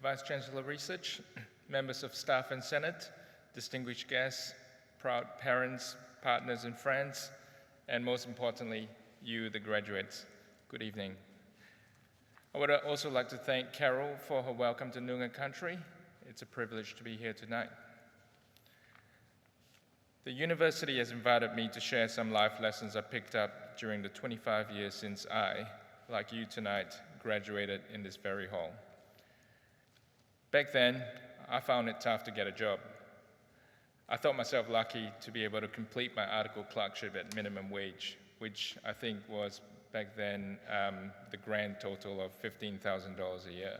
Vice Chancellor Research, members of staff and Senate, distinguished guests, proud parents, partners and friends, and most importantly, you, the graduates, good evening. I would also like to thank Carol for her welcome to Noongar country. It's a privilege to be here tonight. The university has invited me to share some life lessons I picked up during the 25 years since I, like you tonight, graduated in this very hall. Back then, I found it tough to get a job. I thought myself lucky to be able to complete my article clerkship at minimum wage, which I think was back then the grand total of $15,000 a year.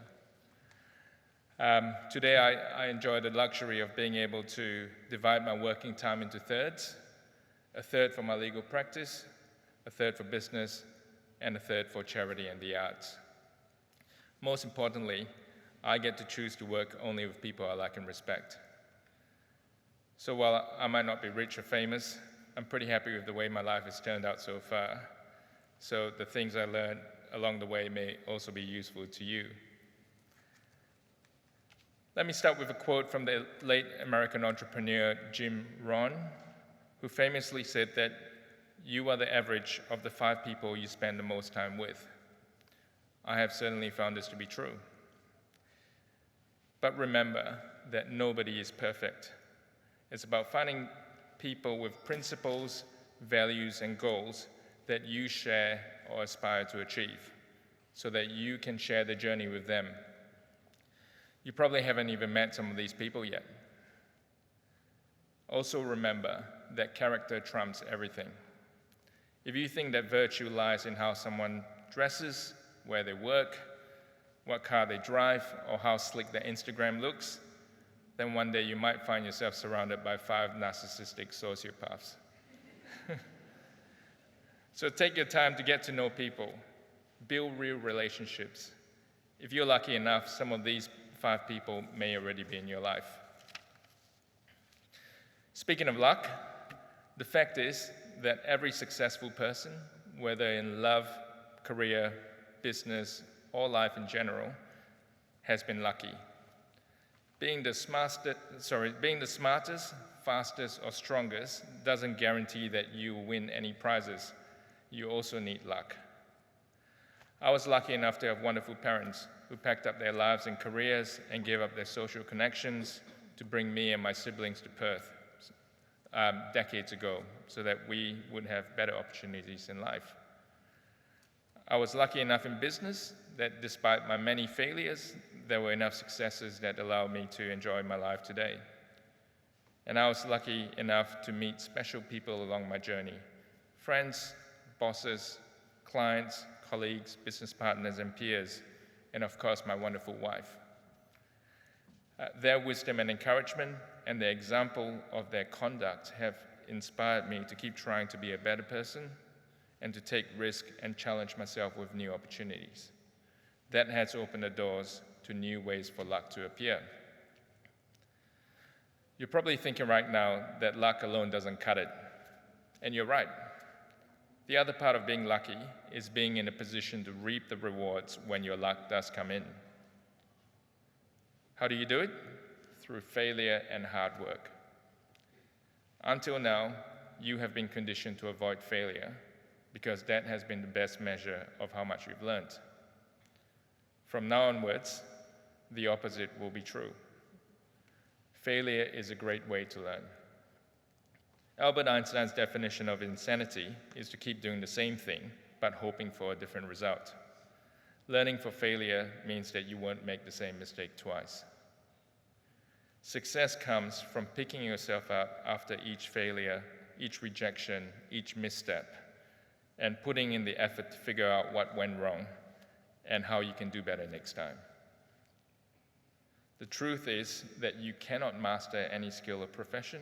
Today, I enjoy the luxury of being able to divide my working time into thirds, a third for my legal practice, a third for business, and a third for charity and the arts. Most importantly, I get to choose to work only with people I like and respect. So while I might not be rich or famous, I'm pretty happy with the way my life has turned out so far. So the things I learned along the way may also be useful to you. Let me start with a quote from the late American entrepreneur Jim Rohn, who famously said that you are the average of the 5 people you spend the most time with. I have certainly found this to be true. But remember that nobody is perfect. It's about finding people with principles, values, and goals that you share or aspire to achieve, so that you can share the journey with them. You probably haven't even met some of these people yet. Also remember that character trumps everything. If you think that virtue lies in how someone dresses, where they work, what car they drive, or how slick their Instagram looks, then one day you might find yourself surrounded by 5 narcissistic sociopaths. So take your time to get to know people, build real relationships. If you're lucky enough, some of these 5 people may already be in your life. Speaking of luck, the fact is that every successful person, whether in love, career, business, or life in general, has been lucky. Being the smartest, fastest, or strongest doesn't guarantee that you will win any prizes. You also need luck. I was lucky enough to have wonderful parents who packed up their lives and careers and gave up their social connections to bring me and my siblings to Perth decades ago so that we would have better opportunities in life. I was lucky enough in business that despite my many failures, there were enough successes that allowed me to enjoy my life today. And I was lucky enough to meet special people along my journey: friends, bosses, clients, colleagues, business partners, and peers, and of course, my wonderful wife. Their wisdom and encouragement and the example of their conduct have inspired me to keep trying to be a better person and to take risk and challenge myself with new opportunities. That has opened the doors to new ways for luck to appear. You're probably thinking right now that luck alone doesn't cut it, and you're right. The other part of being lucky is being in a position to reap the rewards when your luck does come in. How do you do it? Through failure and hard work. Until now, you have been conditioned to avoid failure because that has been the best measure of how much you've learned. From now onwards, the opposite will be true. Failure is a great way to learn. Albert Einstein's definition of insanity is to keep doing the same thing, but hoping for a different result. Learning for failure means that you won't make the same mistake twice. Success comes from picking yourself up after each failure, each rejection, each misstep, and putting in the effort to figure out what went wrong and how you can do better next time. The truth is that you cannot master any skill or profession,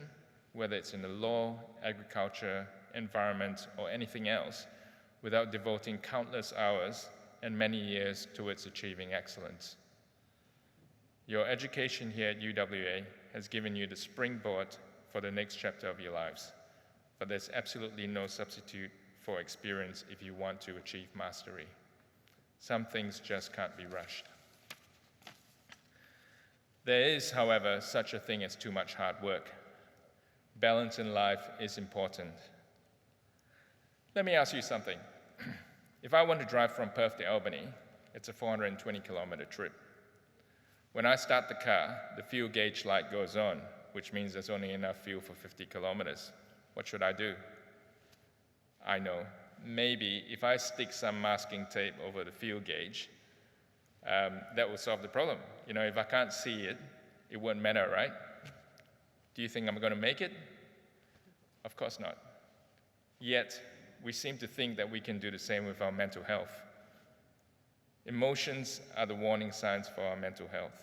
whether it's in the law, agriculture, environment, or anything else, without devoting countless hours and many years towards achieving excellence. Your education here at UWA has given you the springboard for the next chapter of your lives, but there's absolutely no substitute for experience if you want to achieve mastery. Some things just can't be rushed. There is, however, such a thing as too much hard work. Balance in life is important. Let me ask you something. If I want to drive from Perth to Albany, it's a 420-kilometer trip. When I start the car, the fuel gauge light goes on, which means there's only enough fuel for 50 kilometers. What should I do? I know. Maybe if I stick some masking tape over the fuel gauge, that will solve the problem. You know, if I can't see it, it won't matter, right? Do you think I'm going to make it? Of course not. Yet, we seem to think that we can do the same with our mental health. Emotions are the warning signs for our mental health.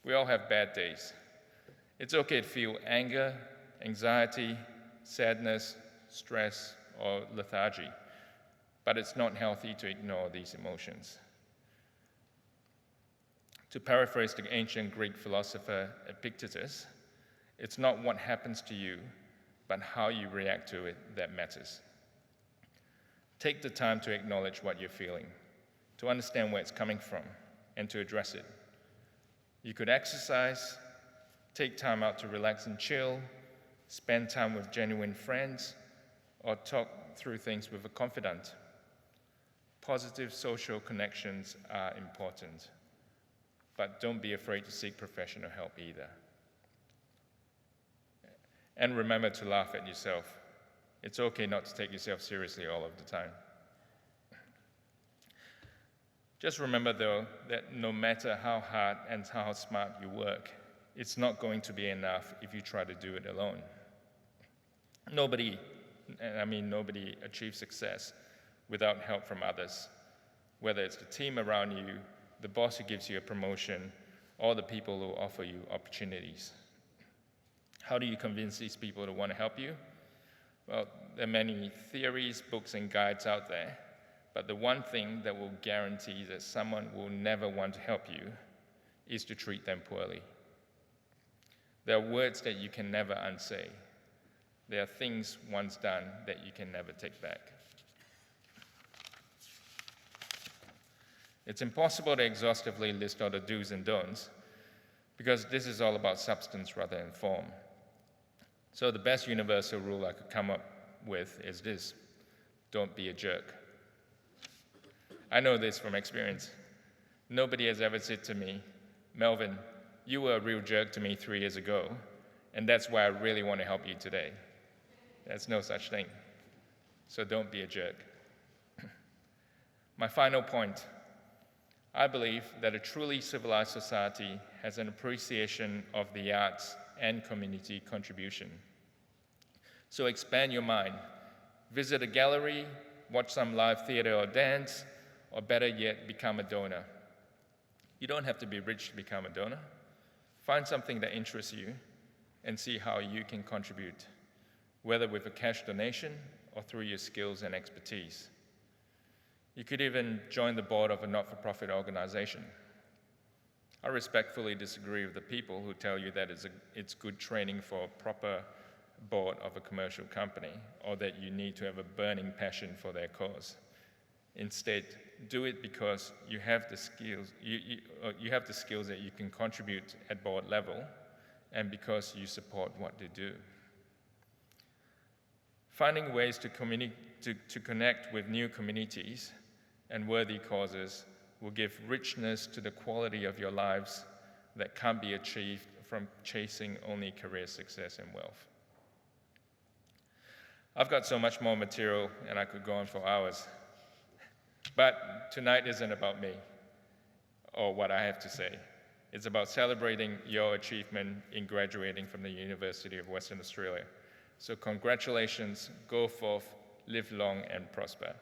We all have bad days. It's okay to feel anger, anxiety, sadness, stress, or lethargy, but it's not healthy to ignore these emotions. To paraphrase the ancient Greek philosopher Epictetus, it's not what happens to you, but how you react to it that matters. Take the time to acknowledge what you're feeling, to understand where it's coming from, and to address it. You could exercise, take time out to relax and chill, spend time with genuine friends, or talk through things with a confidant. Positive social connections are important, but don't be afraid to seek professional help either. And remember to laugh at yourself. It's okay not to take yourself seriously all of the time. Just remember, though, that no matter how hard and how smart you work, it's not going to be enough if you try to do it alone. Nobody achieves success without help from others, whether it's the team around you, the boss who gives you a promotion, or the people who offer you opportunities. How do you convince these people to want to help you? Well, there are many theories, books, and guides out there, but the one thing that will guarantee that someone will never want to help you is to treat them poorly. There are words that you can never unsay. There are things once done that you can never take back. It's impossible to exhaustively list all the do's and don'ts, because this is all about substance rather than form. So the best universal rule I could come up with is this: don't be a jerk. I know this from experience. Nobody has ever said to me, Melvin, you were a real jerk to me 3 years ago, and that's why I really want to help you today. There's no such thing. So don't be a jerk. My final point: I believe that a truly civilized society has an appreciation of the arts and community contribution. So expand your mind. Visit a gallery, watch some live theater or dance, or better yet, become a donor. You don't have to be rich to become a donor. Find something that interests you and see how you can contribute, whether with a cash donation or through your skills and expertise. You could even join the board of a not-for-profit organization. I respectfully disagree with the people who tell you that it's good training for a proper board of a commercial company, or that you need to have a burning passion for their cause. Instead, do it because you have the skills. You have the skills that you can contribute at board level, and because you support what they do. Finding ways to connect with new communities and worthy causes will give richness to the quality of your lives that can't be achieved from chasing only career success and wealth. I've got so much more material, and I could go on for hours. But tonight isn't about me or what I have to say. It's about celebrating your achievement in graduating from the University of Western Australia. So congratulations, go forth, live long and prosper.